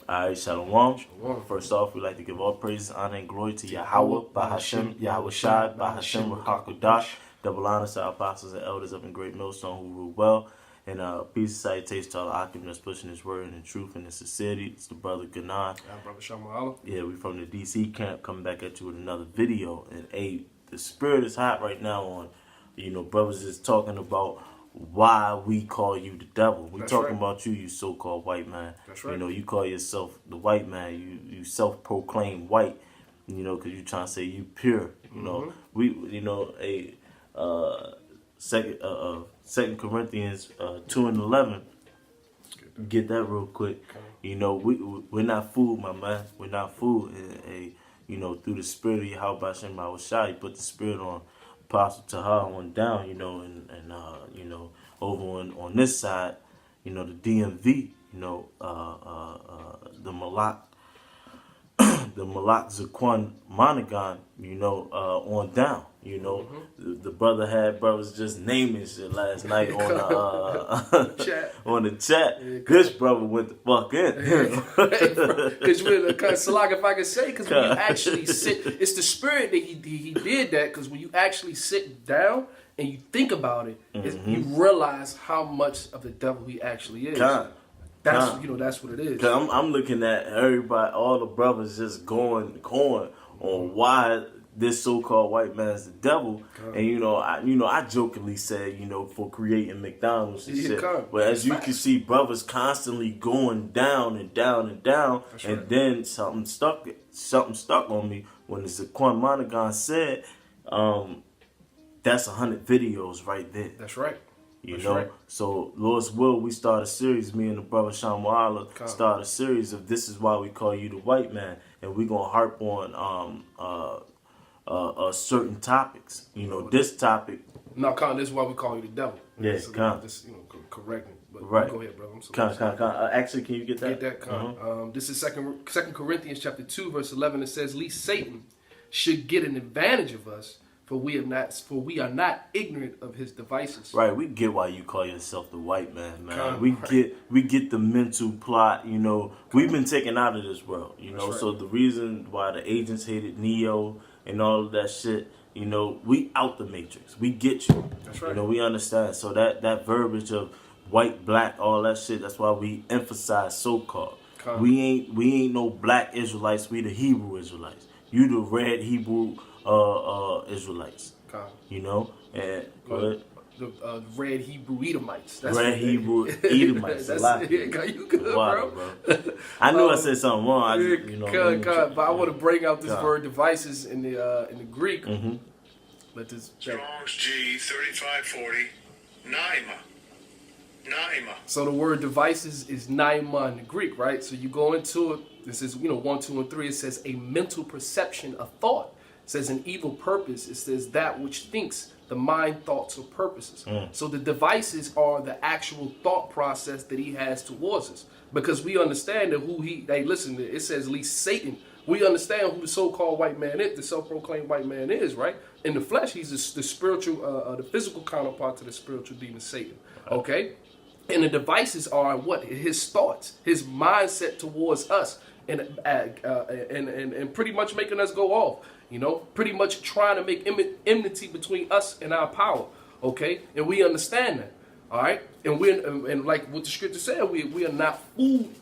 Alright, Shalom. Shalom. First off, we'd like to give all praise, honor, and glory to Yahweh, Bahashem, Yahweh Shai, Bahashem, Ruchakodash. Double honor to our apostles and elders up in Great Millstone who rule well. And peace and salutations to all the Akim that's pushing his word and the truth and the sincerity. It's the brother Ganan. Yeah, brother Shamala. Yeah, we from the DC camp coming back at you with another video. And the spirit is hot right now on, brothers is talking about why we call you the devil. We talking about you so-called white man. That's right. You call yourself the white man. You self-proclaim white, because you trying to say you pure. Second Corinthians 2:11. Get that real quick. We're not fooled, my man. We're not fooled. Through the spirit of Yahweh Hashem Shai, he put the spirit on Apostle Taha on down, and over on this side, the DMV, the Malak, the Malak Zaquan Monaghan, on down. The brother had brothers just naming shit last night on the chat. On the chat. Yeah, this brother went the fuck in. Because Salak, if I can say, because when you actually sit, it's the spirit that he did that. Because when you actually sit down and you think about it, you realize how much of the devil he actually is. That's what it is. Cause I'm looking at everybody, all the brothers just going on why this so-called white man is the devil. And I jokingly said, for creating McDonald's and shit. But as you can see, brothers constantly going down and down and down. That's and right. then something stuck on me when the Zaquan Monaghan said, that's 100 videos right there. That's right. Right. So Lord's will, we start a series, me and the brother Shamwala start a series of This Is Why We Call You the White Man, and we're gonna harp on certain topics. This topic. No, Con, this is why we call you the devil. Yes, Con. Just correct me. But right. Go ahead, brother. Con. Actually, can you get that? Get that, Con. This is Second Corinthians chapter 2, verse 11. It says, "Lest Satan should get an advantage of us, for we are not ignorant of his devices." Right, we get why you call yourself the white man, man. We get the mental plot. We've been taken out of this world. Right. So the reason why the agents hated Neo and all of that shit, we out the matrix. We get you. That's right. We understand. So that verbiage of white, black, all that shit. That's why we emphasize so-called. We ain't no black Israelites. We the Hebrew Israelites. You the red Hebrew Israelites. And go ahead. The red Hebrew Edomites. That's red Hebrew Edomites. You good, bro? I knew I said something wrong. But I want to bring out this word devices in the Greek. Let this Strong's G 3540 Naima. So the word devices is naima in the Greek, right? So you go into it. This is 1, 2, and 3. It says a mental perception, a thought. It says an evil purpose. It says that which thinks, the mind, thoughts, or purposes. So the devices are the actual thought process that he has towards us. Because we understand that it says, "Lest Satan." We understand who the so-called white man is, the self-proclaimed white man is, right? In the flesh, he's the spiritual, the physical counterpart to the spiritual demon Satan. Okay? And the devices are what? His thoughts, his mindset towards us, and pretty much making us go off. Pretty much trying to make enmity between us and our power. Okay, and we understand that. All right, and like what the scripture said, we are not fooled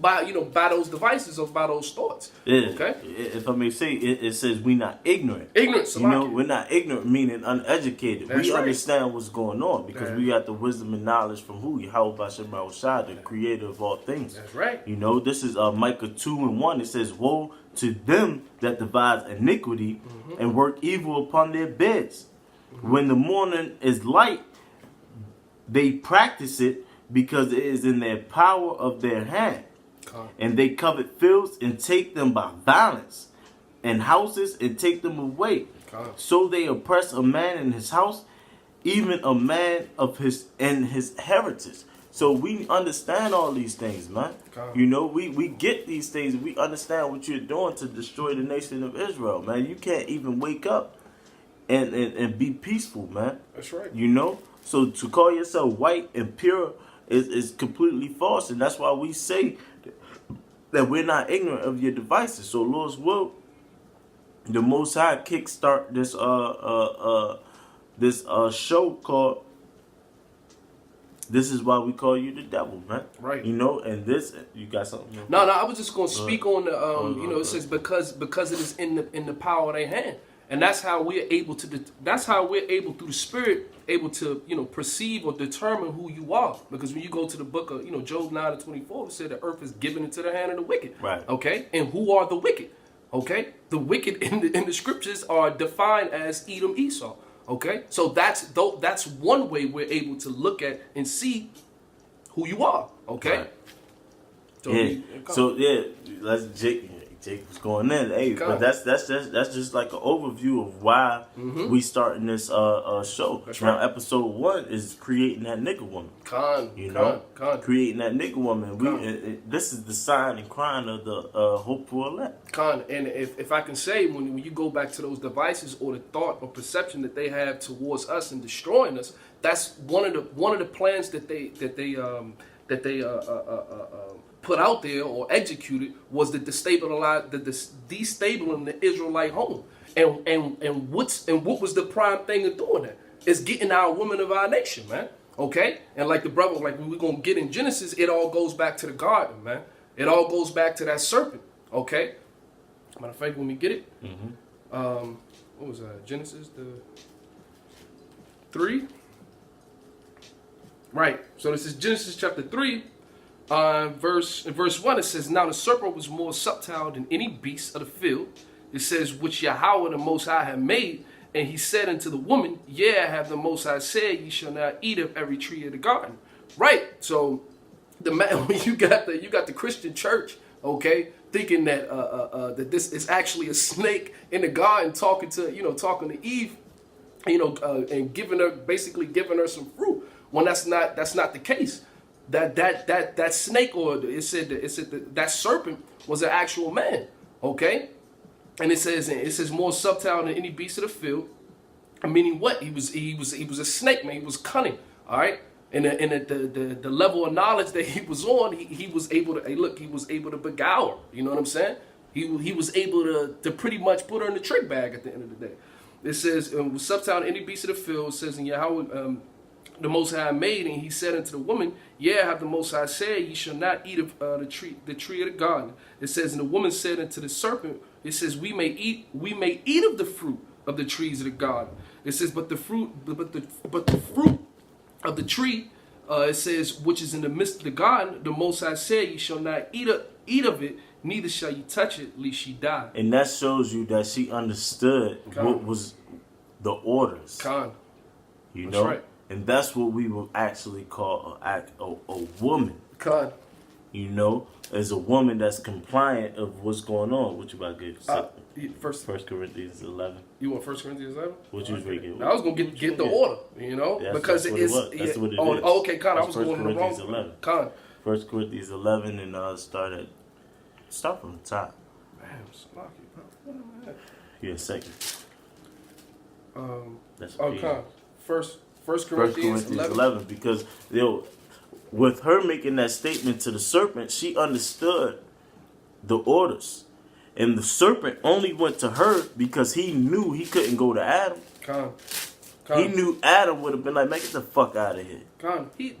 by those devices or by those thoughts. Yeah. Okay. If I may say, it says we not ignorant. Ignorant. We're not ignorant, meaning uneducated. That's we right. understand what's going on because we got the wisdom and knowledge from who? Yahweh Bashem Shai, the creator of all things. That's right. This is Micah 2:1. It says, "Woe to them that devise iniquity and work evil upon their beds. When the morning is light, they practice it because it is in their power of their hand. And they covet fields and take them by violence, and houses and take them away. So they oppress a man in his house, even a man of his heritage." So we understand all these things, man. We get these things. We understand what you're doing to destroy the nation of Israel, man. You can't even wake up and be peaceful, man. That's right. So to call yourself white and pure is completely false, and that's why we say that we're not ignorant of your devices. So Lord's will, the Most High kickstart this show called "This Is Why We Call You the Devil," man. Right. You know, and this you got something. No, I was just gonna speak on the it says because it is in the power of their hand. And that's how we're able to through the Spirit able to perceive or determine who you are. Because when you go to the book of Job 9:24, it said the earth is given into the hand of the wicked. Right. Okay. And who are the wicked? Okay. The wicked in the scriptures are defined as Edom, Esau. Okay. So that's one way we're able to look at and see who you are. Okay. Right. Let's Jake was going in. Hey, but that's just like an overview of why we starting this show. That's now, right. episode 1 is creating that nigga woman. Creating that nigga woman. This is the sign and crying of the hopeful elect. And if I can say, when you go back to those devices or the thought or perception that they have towards us and destroying us, that's one of the plans that they put out there or executed was the destabilizing the Israelite home. And what was the prime thing of doing that? It's getting our women of our nation, man. Okay? And like the brother, like when we're gonna get in Genesis, it all goes back to the garden, man. It all goes back to that serpent. Okay? Matter of fact, when we get it, what was that? Genesis 3? Right. So this is Genesis chapter 3. Verse 1, it says, "Now the serpent was more subtle than any beast of the field." It says, "Which Yahweh the Most High had made. And he said unto the woman, Yeah, have the Most High said, Ye shall not eat of every tree of the garden." Right. So the man, when you got the Christian church, okay, thinking that that this is actually a snake in the garden talking to Eve, and giving her some fruit. When that's not the case. That snake, or it said that serpent was an actual man, okay? And it says more subtle than any beast of the field. Meaning what? He was a snake, man. He was cunning, all right. And the level of knowledge that he was on, he was able to. Hey, look, he was able to beguile. You know what I'm saying? He was able to pretty much put her in the trick bag at the end of the day. It says was subtle than any beast of the field. It says in Yahweh. The Most High made, and he said unto the woman, Yeah, have the Most High said, Ye shall not eat of the tree of the garden. It says, and the woman said unto the serpent, it says, We may eat of the fruit of the trees of the garden. It says, but the fruit of the tree, it says, which is in the midst of the garden, the Most High said, Ye shall not eat of it, neither shall you touch it, lest ye die. And that shows you that she understood what was the orders. You know. Right. And that's what we will actually call a woman. You know, as a woman that's compliant of what's going on. What you about to get? First Corinthians 11. You want 1 Corinthians 11? What you was reading? I was gonna get the order, because it is. That's what it is. Oh, okay, Con. I was going in the wrong. 11. Con. 1 Corinthians 11 and start from the top. Man, I'm sloppy, bro. What am I at? Yeah, second. That's Con. First Corinthians 11. Because with her making that statement to the serpent, she understood the orders. And the serpent only went to her because he knew he couldn't go to Adam. He knew Adam would have been like, man, get the fuck out of here.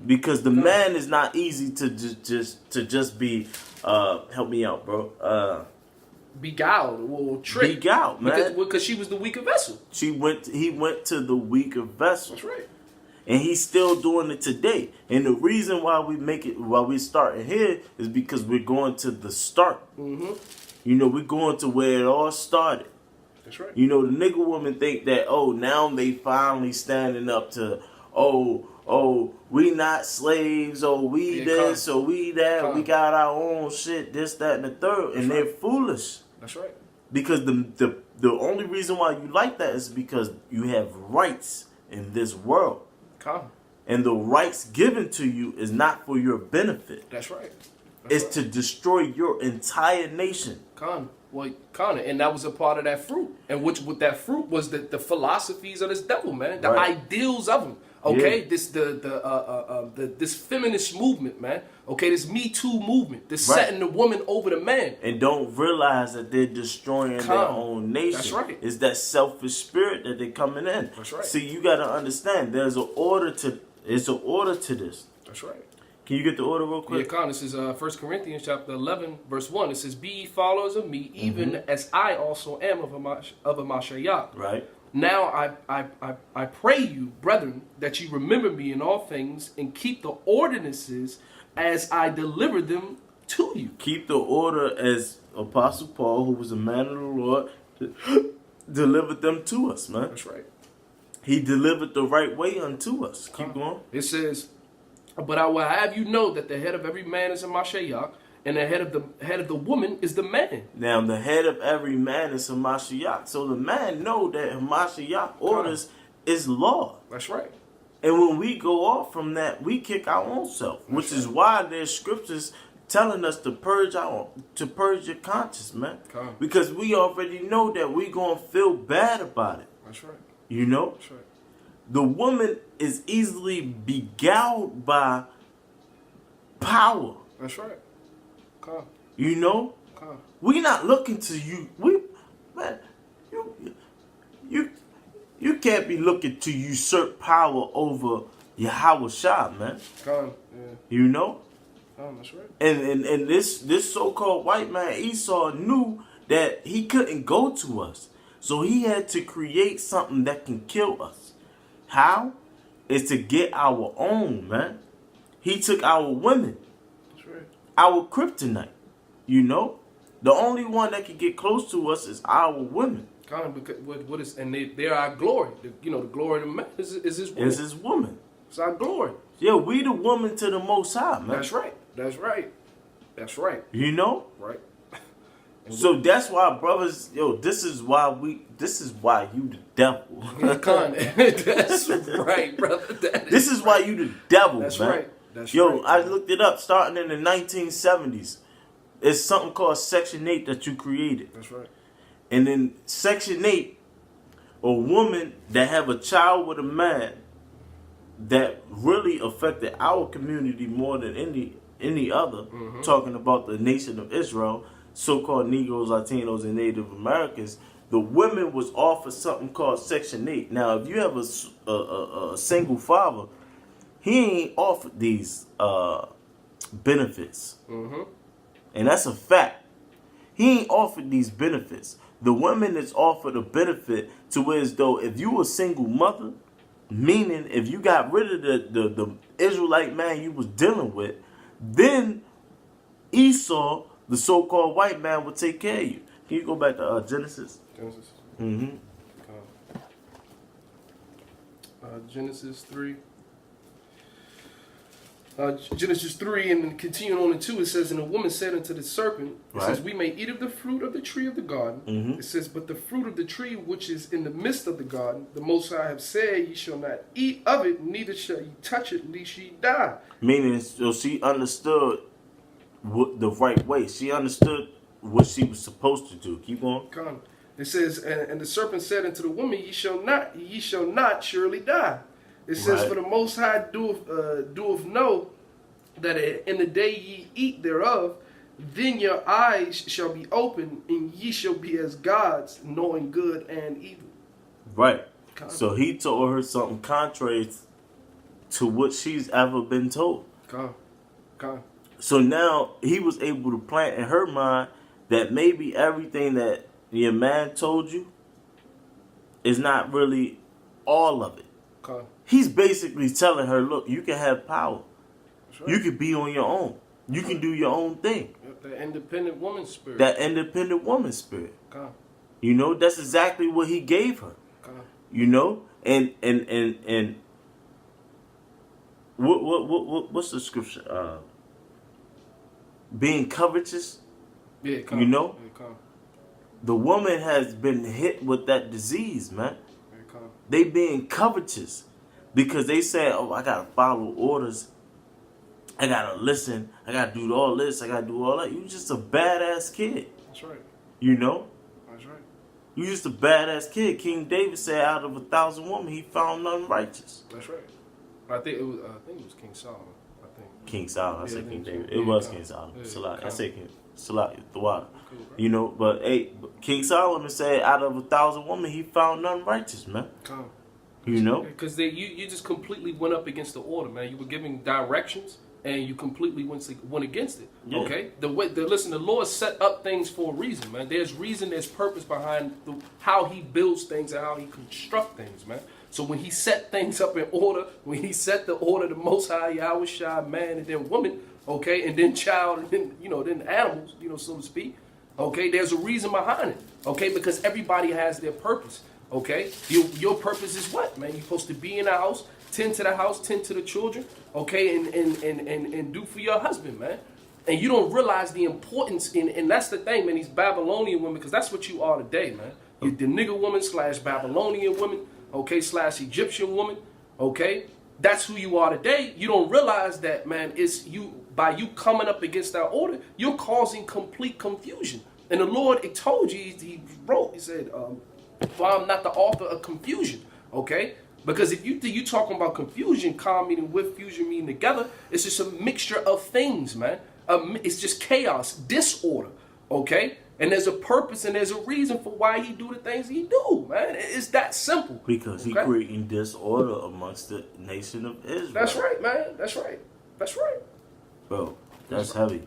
Because the man is not easy to just be, help me out, bro. Beguiled or tricked. Beguiled, man. Because she was the weaker vessel. He went to the weaker vessel. That's right. And he's still doing it today. And the reason why we starting here is because we're going to the start. Mm-hmm. We're going to where it all started. That's right. The nigga woman think that, now they finally standing up to, we not slaves, we this, we that, we got our own shit, this, that, and the third. And they're foolish. That's right. Because the only reason why you like that is because you have rights in this world. And the rights given to you is not for your benefit. That's right. It's to destroy your entire nation. And that was a part of that fruit. And with that fruit was the philosophies of this devil, man. The ideals of him. Okay, Yeah. this feminist movement, man. Okay, this Me Too movement, this Right. setting the woman over the man. And don't realize that they're destroying their own nation. That's right. It's that selfish spirit that they're coming in. That's right. See, you got to understand. There's an order to. It's an order to this. That's right. Can you get the order real Yeah, quick? Con, this is 1 Corinthians chapter 11, verse 1. It says, "Be ye followers of me, even as I also am of a Mashiach. Right. Now I pray you, brethren, that you remember me in all things and keep the ordinances as I deliver them to you." Keep the order as Apostle Paul, who was a man of the Lord, delivered them to us, man. That's right. He delivered the right way unto us. Keep going. It says, "But I will have you know that the head of every man is a Mashiach, and the head of the woman is the man." Now, the head of every man is Hamashiach. So the man know that Hamashiach orders is law. That's right. And when we go off from that, we kick our own self, which is why there's scriptures telling us to purge your conscience, man. Come. Because we already know that we gonna feel bad about it. That's right. You know, That's right. the woman is easily beguiled by power. That's right. Come. You know, Come. we not looking to you. Man, you can't be looking to usurp power over Yahweh Shah, man. Come. Yeah. You know, That's right. and this so-called white man Esau knew that he couldn't go to us, so he had to create something that can kill us. How? Is to get our own, man. He took our women, That's right. our kryptonite. You know, the only one that can get close to us is our women. Come. Because what is, and they're our glory. The glory of the man is his woman. Is his woman. It's our glory. Yeah, we the woman to the Most High, man. That's right. That's right. That's right. You know. Right. So that's why, brothers, this is why you the devil. Con. That's right, brother. This is why you the devil, That's man. right. That's Yo, right. I looked it up starting in the 1970s. It's something called Section 8 that you created. That's right. And in Section 8, a woman that have a child with a man that really affected our community more than any other, talking about the nation of Israel, so-called Negroes, Latinos, and Native Americans, the women was offered something called Section 8. Now, if you have a single father, he ain't offered these benefits. And that's a fact. He ain't offered these benefits. The woman is offered a benefit to where as though if you a single mother, meaning if you got rid of the Israelite man you was dealing with, then Esau, the so-called white man, would take care of you. Can you go back to Genesis? Genesis. Mm-hmm. Genesis 3. Genesis 3 and then continuing on in 2, it says, "And the woman said unto the serpent," it says, "We may eat of the fruit of the tree of the garden." It says, "But the fruit of the tree which is in the midst of the garden, the Most High have said, ye shall not eat of it, neither shall ye touch it, lest ye die." Meaning, so she understood the right way. She understood what she was supposed to do. Keep going. It says, and the serpent said unto the woman, ye shall not surely die. It says, Right. "For the Most High doeth know that in the day ye eat thereof, then your eyes shall be open, and ye shall be as gods, knowing good and evil." Right. So he told her something contrary to what she's ever been told. So now he was able to plant in her mind that maybe everything that your man told you is not really all of it. He's basically telling her, look, you can have power. Right. You can be on your own. You can do your own thing. That independent woman spirit. That independent woman spirit. You know, that's exactly what he gave her. You know? And what's the scripture? Being covetous. Yeah, you know? The woman has been hit with that disease, man. They being covetous because they say, oh, I gotta follow orders. I gotta listen. I gotta do all this. I gotta do all that. You just a badass kid. That's right. You know? That's right. You just a badass kid. King David said, out of 1,000 women, he found none righteous. That's right. I think it was King Solomon. I think. King Solomon. I Yeah, said I King think so. David. Yeah, It was Con. King Solomon. Yeah, Salah. I Con. said King Salah Thawada. Cool, right? You know, but hey, King Solomon said, out of 1,000 women, he found none righteous, man. Con. You know, Because you just completely went up against the order, man. You were giving directions, and you completely went against it. Yeah. Okay, listen, the Lord set up things for a reason, man. There's reason, there's purpose behind how He builds things and how He constructs things, man. So when He set things up in order, when He set the order, the Most High Yahweh Shai, man, and then woman, okay, and then child, and then then animals, so to speak. Okay, there's a reason behind it. Okay, because everybody has their purpose. Okay, your purpose is what, man? You're supposed to be in the house, tend to the house, tend to the children, okay, and do for your husband, man. And you don't realize the importance and that's the thing, man. These Babylonian women, because that's what you are today, man. You're the nigger woman / Babylonian woman, okay, / Egyptian woman, okay. That's who you are today. You don't realize that, man. It's you by you coming up against that order, you're causing complete confusion. And the Lord, it told you, He wrote, He said, for I'm not the author of confusion, okay? Because if you talking about confusion, calm meaning with, fusion meaning together, it's just a mixture of things, man. It's just chaos, disorder, okay? And there's a purpose and there's a reason for why He do the things He do, man. It's that simple. because He creating disorder amongst the nation of Israel. That's right, man. That's right. That's right. Bro, that's heavy.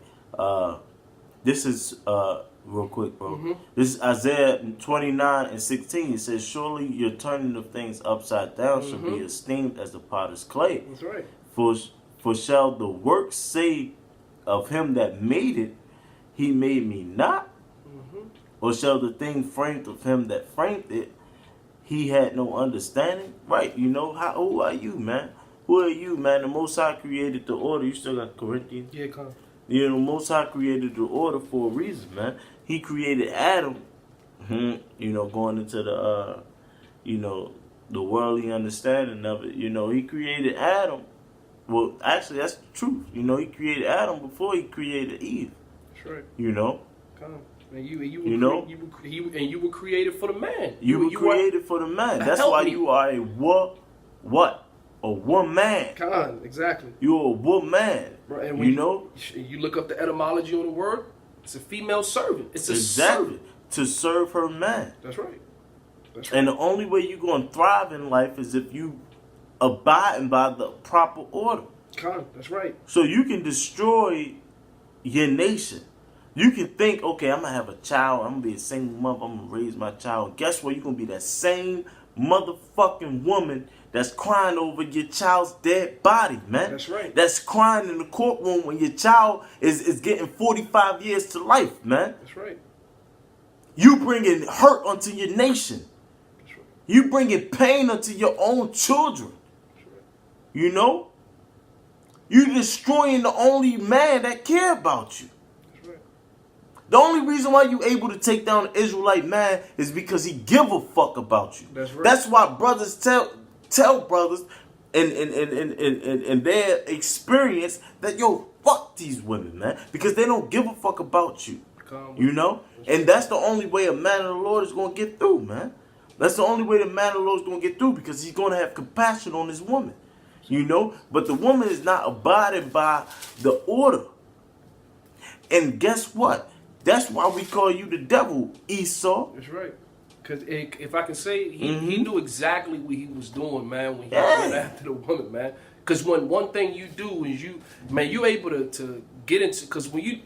This is real quick, bro. Mm-hmm. This is Isaiah 29:16. It says, surely your turning of things upside down shall be esteemed as the potter's clay. That's right. For shall the work say of him that made it, he made me not? Or shall the thing framed of him that framed it, he had no understanding? Right, who are you, man? Who are you, man? The Most High created the order. You still got Corinthians? Yeah, come. Most High created the order for a reason, man. He created Adam, going into the, the worldly understanding of it. He created Adam. Well, actually, that's the truth. He created Adam before He created Eve. That's right. Come. And you were created for the man. You were created for the man. That's why you are a what? A woman. Come, exactly. You're a woman. Right, and when you look up the etymology on the word, it's a female servant. It's a servant. To serve her man. That's right. That's right. And the only way you're going to thrive in life is if you abiding by the proper order. That's right. So you can destroy your nation. You can think, okay, I'm going to have a child. I'm going to be a single mother. I'm going to raise my child. And guess what? You're going to be that same motherfucking woman that's crying over your child's dead body, man. That's right. That's crying in the courtroom when your child is getting 45 years to life, man. That's right. You bringing hurt onto your nation. That's right. You bringing pain onto your own children. That's right. You destroying the only man that care about you. That's right. The only reason why you able to take down the Israelite man is because he give a fuck about you. That's right. That's why brothers tell brothers in their experience that, yo, fuck these women, man. Because they don't give a fuck about you. And that's the only way a man of the Lord is going to get through, man. That's the only way the man of the Lord is going to get through, because he's going to have compassion on his woman. But the woman is not abiding by the order. And guess what? That's why we call you the devil, Esau. That's right. Because if I can say, he knew exactly what he was doing, man, when he went after the woman, man. Because when one thing you do is you're able to get into, because when you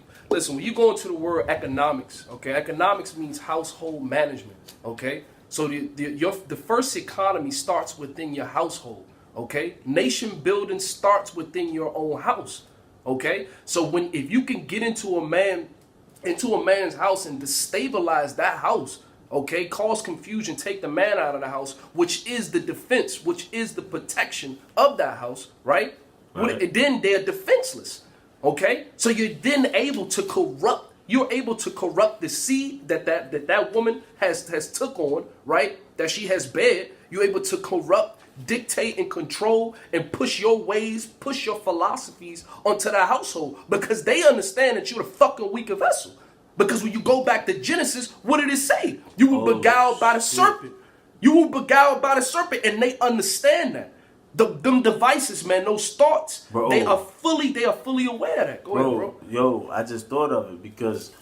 go into the word economics, okay, economics means household management, okay? So the first economy starts within your household, okay? Nation building starts within your own house, okay? So if you can get into a man's house and destabilize that house, okay, cause confusion, take the man out of the house, which is the defense, which is the protection of that house, right? Then they're defenseless, okay? So you're then able to corrupt. You're able to corrupt the seed that woman has took on, right? That she has bared. You're able to corrupt, dictate, and control, and push your ways, push your philosophies onto the household, because they understand that you're the fucking weaker vessel. Because when you go back to Genesis, what did it say? You were beguiled by the serpent. You were beguiled by the serpent, and they understand that. Them devices, man, those thoughts, Bro. they are fully aware of that. Go ahead, bro. Yo, I just thought of it because,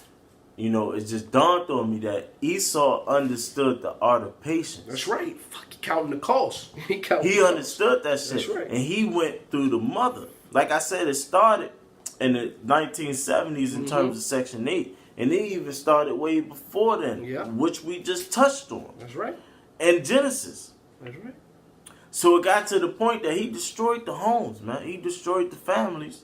you know, it just dawned on me that Esau understood the art of patience. That's right. Fuck, he counting the cost. He understood that shit. That's right. And he went through the mother. Like I said, it started in the 1970s in terms of Section 8. And it even started way before then, which we just touched on. That's right. And Genesis. That's right. So it got to the point that he destroyed the homes, man. He destroyed the families.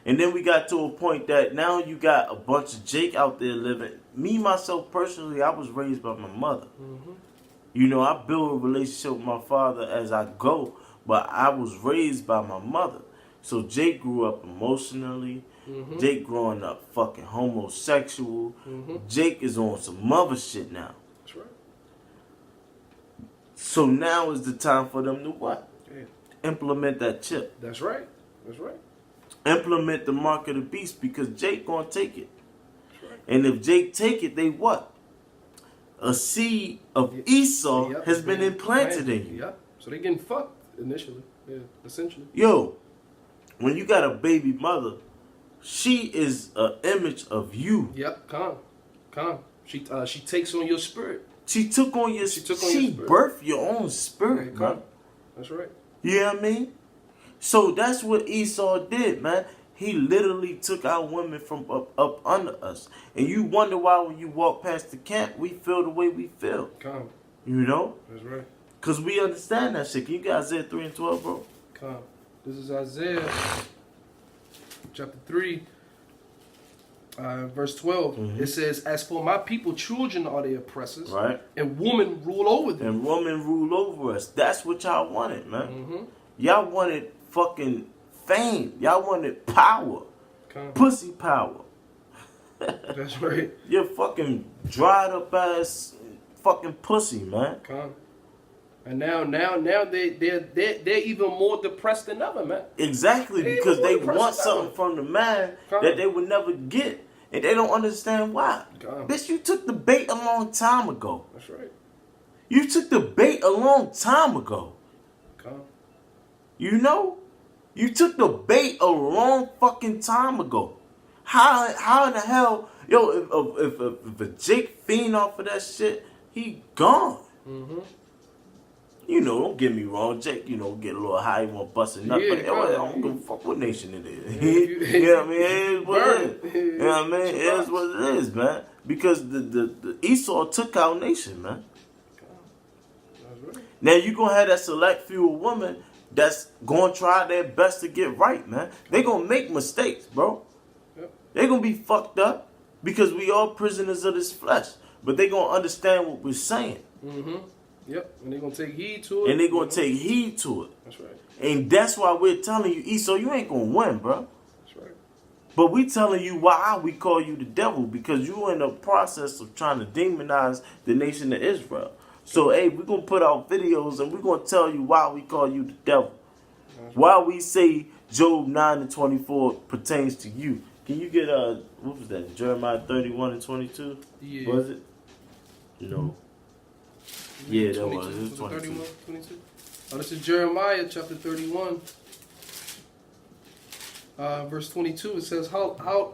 And then we got to a point that now you got a bunch of Jake out there living. Me, myself, personally, I was raised by my mother. You know, I built a relationship with my father as I go, but I was raised by my mother. So Jake grew up emotionally. Jake growing up fucking homosexual. Jake is on some other shit now. That's right. So now is the time for them to what? Yeah. Implement that chip. That's right. That's right. Implement the mark of the beast because Jake gonna take it. That's right. And if Jake take it, they what? A seed of Esau has been implanted in you. Yeah. So they getting fucked initially. Yeah, essentially. Yo, when you got a baby mother, she is an image of you. Yep, calm. She takes on your spirit. She took on your spirit. She birthed your own spirit, man. That's right. You know what I mean? So that's what Esau did, man. He literally took our women from up under us. And you wonder why when you walk past the camp, we feel the way we feel. Calm. You know? That's right. Because we understand that shit. Can you get Isaiah 3 and 12, bro? Calm. This is Isaiah chapter 3, verse 12. It says, as for my people, children are the oppressors. Right. And women rule over them. And women rule over us. That's what y'all wanted, man. Y'all wanted fucking fame. Y'all wanted power. Calm. Pussy power. That's right. You're fucking dried up ass fucking pussy, man. Calm. And now they're even more depressed than ever, man. Exactly, because they want something from the man that they would never get. And they don't understand why. Bitch, you took the bait a long time ago. That's right. You took the bait a long time ago. Calm. You know? You took the bait a long fucking time ago. How in the hell, yo, if a Jake fiend off of that shit, he gone. You know, don't get me wrong, Jake, you know, get a little high, you want to bust a nut, but I don't give a fuck what nation it is. You know what I mean? It is what it is. You know what I mean? It is what it is, man. Because the Esau took our nation, man. Now you gonna have that select few women that's gonna try their best to get right, man. They gonna make mistakes, bro. They gonna be fucked up because we all prisoners of this flesh. But they gonna understand what we're saying. Yep, and they're going to take heed to it. And they're going to take heed to it. That's right. And that's why we're telling you, Esau, you ain't going to win, bro. That's right. But we telling you why we call you the devil, because you in the process of trying to demonize the nation of Israel. So, hey, we're going to put out videos and we're going to tell you why we call you the devil. Why we say Job 9 and 24 pertains to you. Can you get, what was that, Jeremiah 31 and 22? Yeah. Was it? No. Yeah, that was. It was 31, 22. Oh, this is Jeremiah chapter 31, verse 22. It says, how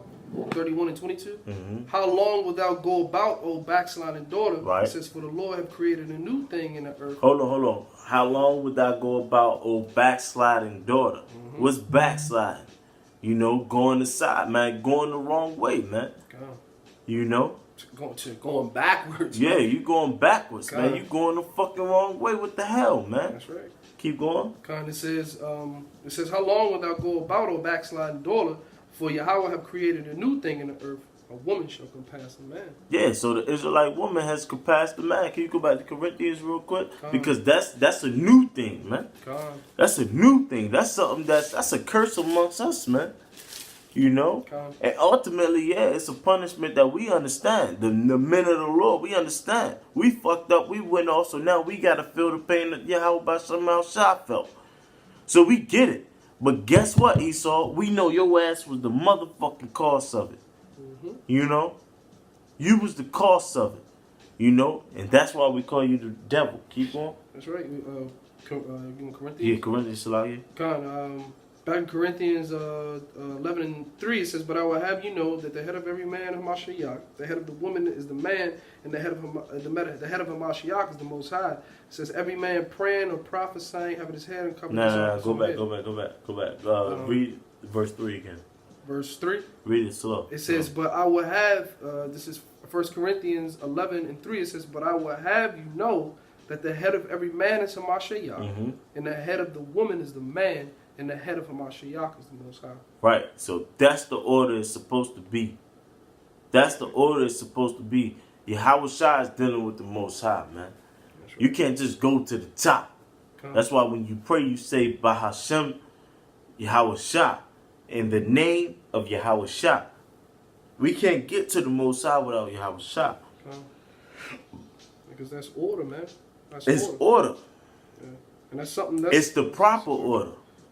31 and 22. How long wilt thou go about, O backsliding daughter? Right. It says, for the Lord have created a new thing in the earth. Hold on. How long would thou go about, O backsliding daughter? What's backsliding? You know, going aside, man. Going the wrong way, man. You know? Going backwards. Yeah, man. you going backwards, man. You going the fucking wrong way. What the hell, man? That's right. Keep going. It says, how long wilt thou go about, O backsliding daughter? For Yahweh have created a new thing in the earth. A woman shall compass a man. Yeah, so the Israelite woman has compassed the man. Can you go back to Corinthians real quick? Because that's a new thing, man. That's a new thing. That's something that's a curse amongst us, man. You know? And ultimately, yeah, it's a punishment that we understand. The men of the Lord, we understand. We fucked up, we went off, so now we got to feel the pain that Yahweh somehow shot felt. So we get it. But guess what, Esau? We know your ass was the motherfucking cause of it. You know? You was the cause of it. You know? And that's why we call you the devil. Keep on. That's right. Corinthians? Yeah, Corinthians, Salakia. Back in Corinthians 11:3, it says, "But I will have you know that the head of every man is Hamashiach, the head of the woman is the man, and the head of Hamashiach is the Most High." It says, "Every man praying or prophesying, having his head uncovered." No, go back. Read verse 3 again. Verse 3? Read it slow. It says, "But I will have," this is 1 Corinthians 11:3, it says, "But I will have you know that the head of every man is Hamashiach, and the head of the woman is the man, and the head of Hamashiach is the Most High." Right. So that's the order it's supposed to be. That's the order it's supposed to be. Yahweh Shai is dealing with the Most High, man. Right. You can't just go to the top. Come. That's why when you pray, you say, Bahashem Yahweh Shai, in the name of Yahweh Shai. We can't get to the Most High without Yahweh Shai. Because that's order, man. That's It's order. Yeah. And that's something that's... It's the proper order.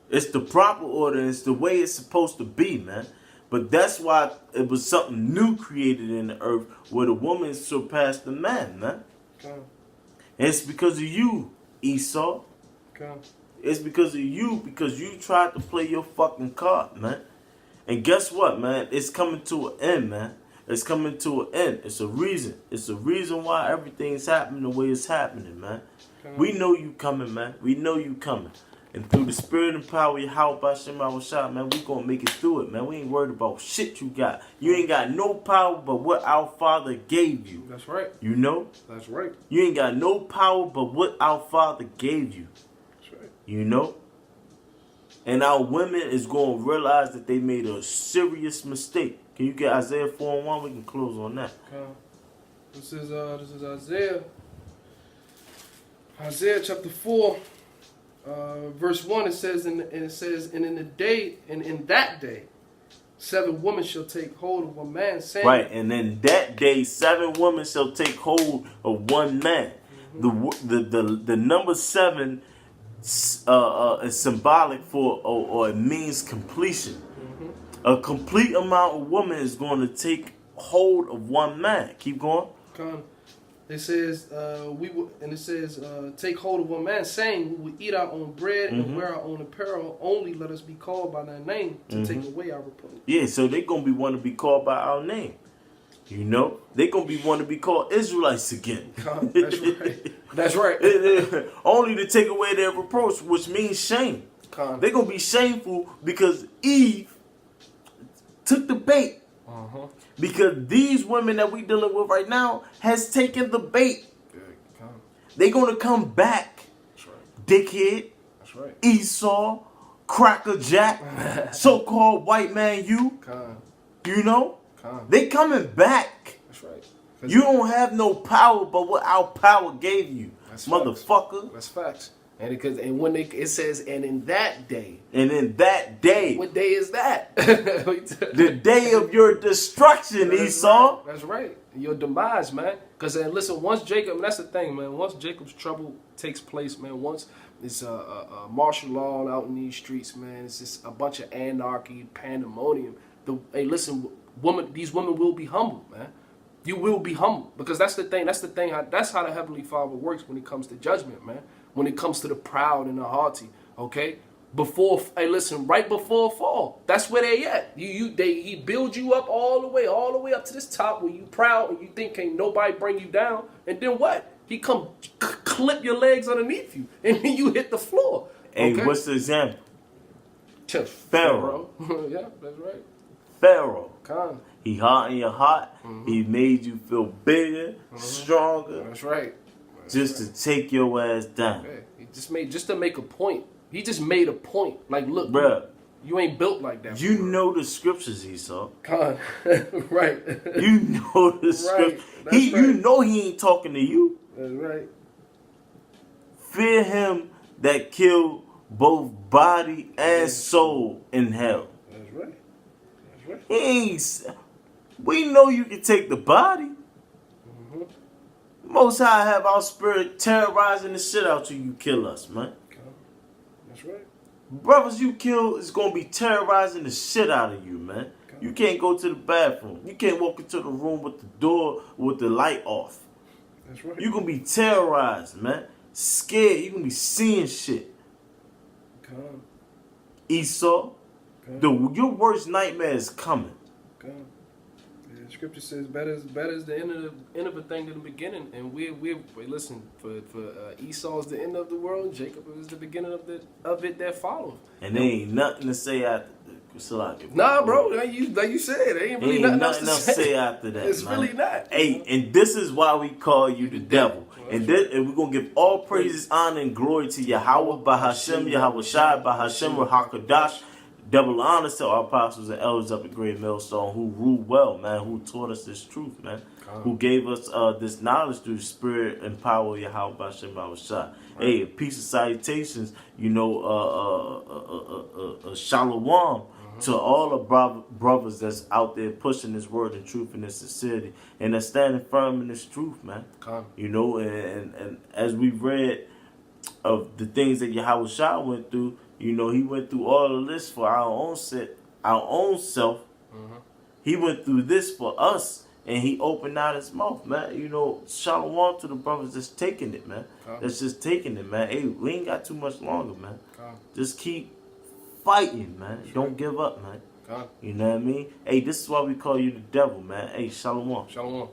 It's the proper order. And it's the way it's supposed to be, man. But that's why it was something new created in the earth where the woman surpassed the man, man. Come. And it's because of you, Esau. Come. It's because of you, because you tried to play your fucking card, man. And guess what, man? It's coming to an end, man. It's coming to an end. It's a reason. It's a reason why everything's happening the way it's happening, man. Come. We know you coming, man. We know you coming. And through the spirit and power of Yahweh B'Shem Awashah, man, we gonna make it through it, man. We ain't worried about shit you got. You ain't got no power but what our Father gave you. That's right. You know? That's right. You ain't got no power but what our Father gave you. That's right. You know? And our women is going to realize that they made a serious mistake. Can you get Isaiah 4:1? We can close on that. This is Isaiah. Isaiah chapter 4, verse 1. It says, and in the day, and in that day, 7 women shall take hold of one man, saying, Right, and in that day, 7 women shall take hold of one man. The number 7 is symbolic for, or it means completion. A complete amount of women is going to take hold of one man. Keep going. It says, take hold of one man, saying, we will eat our own bread and wear our own apparel. Only let us be called by thy name to take away our reproach. Yeah, so they're going to be want to be called by our name. You know, they're going to be want to be called Israelites again. That's right. That's right. Only to take away their reproach, which means shame. They're going to be shameful because Eve took the bait. Because these women that we dealing with right now has taken the bait. They're going to come back. That's right. Dickhead. That's right. Esau. Cracker Jack. So-called white man you. You know? They coming back. That's right. You don't have no power but what our power gave you. That's motherfucker. Facts. That's facts. And when it says, and in that day. And in that day. What day is that? The day of your destruction, Esau. Right. That's right. Your demise, man. Because listen, once Jacob, that's the thing, man. Once Jacob's trouble takes place, man. Once it's martial law out in these streets, man. It's just a bunch of anarchy, pandemonium. Listen, these women will be humble, man. You will be humble because that's the thing. That's how the Heavenly Father works when it comes to judgment, man. When it comes to the proud and the haughty, okay? Right before fall, that's where they at. He builds you up all the way up to this top where you proud and you think can't nobody bring you down, and then what? He come clip your legs underneath you, and then you hit the floor. Okay? Hey, what's the example? Pharaoh. Yeah, that's right. Pharaoh. He hot in your heart. He made you feel bigger, stronger. That's right. Just to take your ass down. Yeah. He just to make a point. He just made a point. Like, look, bruh, you ain't built like that. You know the scriptures, Esau. Right. You know the scriptures. Right. You know he ain't talking to you. That's right. Fear him that killed both body and soul in hell. That's right. That's right. He ain't. We know you can take the body. Most High have our spirit terrorizing the shit out you kill us, man. That's right. Brothers you kill is going to be terrorizing the shit out of you, man. You can't go to the bathroom. You can't walk into the room with the door with the light off. That's right. You going to be terrorized, man. scared. You're gonna be seeing shit. Come. Esau, your worst nightmare is coming. Come. Yeah, scripture says better is the end of a thing than the beginning. And we listen, for Esau is the end of the world, Jacob is the beginning of it that follows. And there ain't nothing to say after. Nah, bro, like you said, there ain't really nothing else to say after that. It's man. really not. Hey, and this is why we call you the devil. And we're gonna give all praises, honor, and glory to Yahweh Bahashem, Yahweh Shai, Bahashem, Rahakadash. Double honors to our apostles and elders up at Great Millstone who ruled well, man, who taught us this truth, man, who gave us this knowledge through the spirit and power of Yahweh Bahashem, Yahweh Shai. Hey, a piece of salutations, shalom to all the brothers that's out there pushing this word and truth and this sincerity and that's standing firm in this truth, man. And as we read of the things that Yahweh Shah went through, he went through all of this for our own self. Mm-hmm. He went through this for us, and he opened out his mouth, man. Shalom to the brothers that's taking it, man. That's just taking it, man. Hey, we ain't got too much longer, man. Just keep fighting, man. Don't give up, man. You know what I mean? Hey, this is why we call you the devil, man. Hey, shalom. Shalom.